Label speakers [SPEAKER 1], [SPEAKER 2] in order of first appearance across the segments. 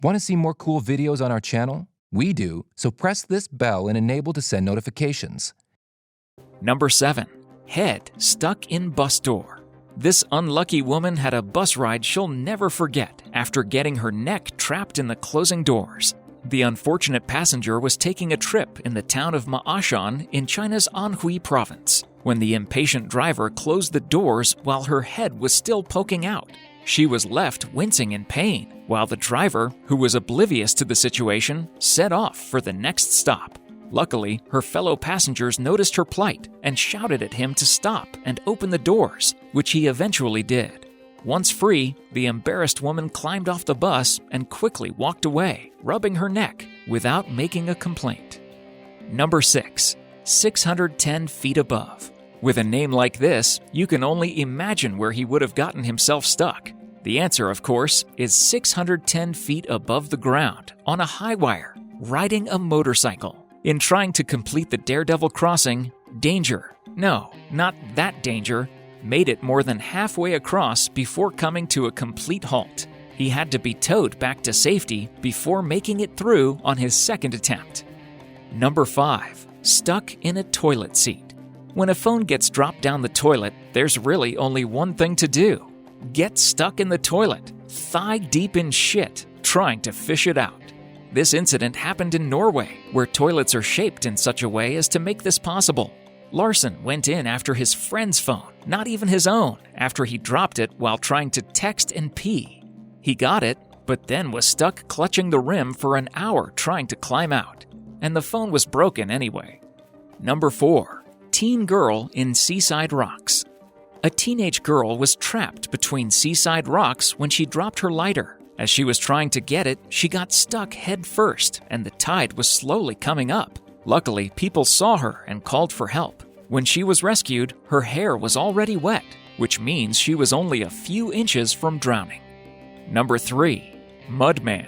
[SPEAKER 1] Want to see more cool videos on our channel? We do, so press this bell and enable to send notifications.
[SPEAKER 2] Number 7. Head stuck in bus door. This unlucky woman had a bus ride she'll never forget after getting her neck trapped in the closing doors. The unfortunate passenger was taking a trip in the town of Ma'ashan in China's Anhui province when the impatient driver closed the doors while her head was still poking out. She was left wincing in pain, while the driver, who was oblivious to the situation, set off for the next stop. Luckily, her fellow passengers noticed her plight and shouted at him to stop and open the doors, which he eventually did. Once free, the embarrassed woman climbed off the bus and quickly walked away, rubbing her neck without making a complaint. Number 6. 610 feet above. With a name like this, you can only imagine where he would have gotten himself stuck. The answer, of course, is 610 feet above the ground, on a high wire, riding a motorcycle. In trying to complete the daredevil crossing, danger, no, not that danger, made it more than halfway across before coming to a complete halt. He had to be towed back to safety before making it through on his second attempt. Number 5. Stuck in a toilet seat. When a phone gets dropped down the toilet, there's really only one thing to do. Get stuck in the toilet, thigh deep in shit, trying to fish it out. This incident happened in Norway, where toilets are shaped in such a way as to make this possible. Larson went in after his friend's phone, not even his own, after he dropped it while trying to text and pee. He got it, but then was stuck clutching the rim for an hour trying to climb out, and the phone was broken anyway. Number 4. Teen girl in Seaside Rocks. A teenage girl was trapped between Seaside Rocks when she dropped her lighter. As she was trying to get it, she got stuck head first, and the tide was slowly coming up. Luckily, people saw her and called for help. When she was rescued, her hair was already wet, which means she was only a few inches from drowning. Number 3. Mudman.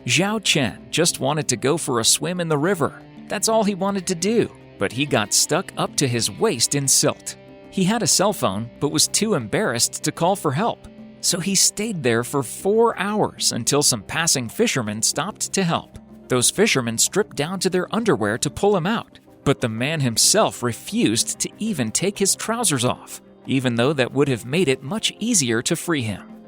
[SPEAKER 2] Zhao Chen just wanted to go for a swim in the river. That's all he wanted to do, but he got stuck up to his waist in silt. He had a cell phone, but was too embarrassed to call for help. So he stayed there for 4 hours until some passing fishermen stopped to help. Those fishermen stripped down to their underwear to pull him out, but the man himself refused to even take his trousers off, even though that would have made it much easier to free him.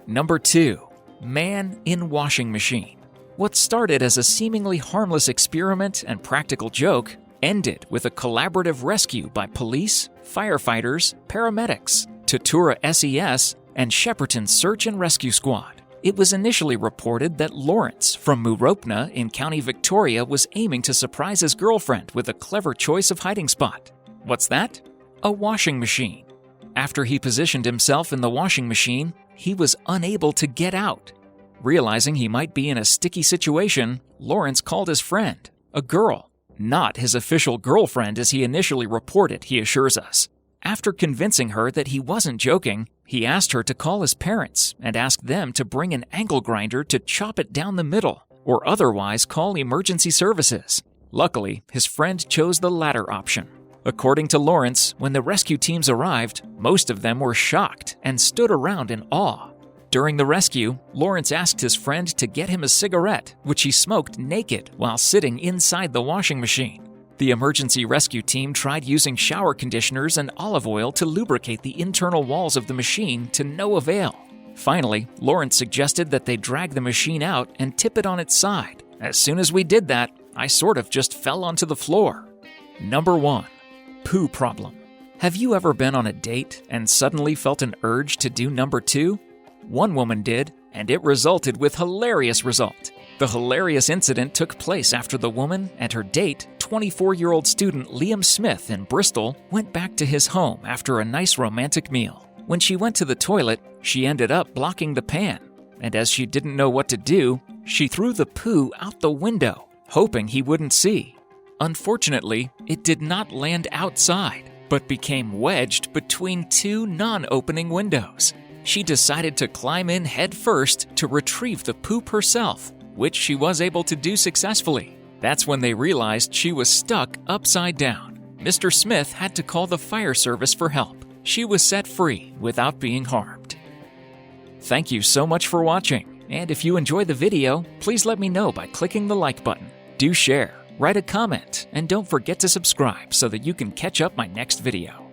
[SPEAKER 2] Number 2. Man in washing machine. What started as a seemingly harmless experiment and practical joke ended with a collaborative rescue by police, firefighters, paramedics, Tatura SES, and Shepperton Search and Rescue Squad. It was initially reported that Lawrence from Muropna in County Victoria was aiming to surprise his girlfriend with a clever choice of hiding spot. What's that? A washing machine. After he positioned himself in the washing machine, he was unable to get out. Realizing he might be in a sticky situation, Lawrence called his friend, a girl. Not his official girlfriend as he initially reported, he assures us. After convincing her that he wasn't joking, he asked her to call his parents and ask them to bring an angle grinder to chop it down the middle, or otherwise call emergency services. Luckily, his friend chose the latter option. According to Lawrence, when the rescue teams arrived, most of them were shocked and stood around in awe. During the rescue, Lawrence asked his friend to get him a cigarette, which he smoked naked while sitting inside the washing machine. The emergency rescue team tried using shower conditioners and olive oil to lubricate the internal walls of the machine to no avail. Finally, Lawrence suggested that they drag the machine out and tip it on its side. As soon as we did that, I sort of just fell onto the floor. Number 1. Poo Problem. Have you ever been on a date and suddenly felt an urge to do number 2? One woman did, and it resulted with hilarious result. The hilarious incident took place after the woman and her date, 24-year-old student Liam Smith in Bristol, went back to his home after a nice romantic meal. When she went to the toilet, she ended up blocking the pan, and as she didn't know what to do, she threw the poo out the window, hoping he wouldn't see. Unfortunately, it did not land outside, but became wedged between 2 non-opening windows. She decided to climb in head first to retrieve the poop herself, which she was able to do successfully. That's when they realized she was stuck upside down. Mr. Smith had to call the fire service for help. She was set free without being harmed. Thank you so much for watching. And if you enjoyed the video, please let me know by clicking the like button. Do share, write a comment, and don't forget to subscribe so that you can catch up my next video.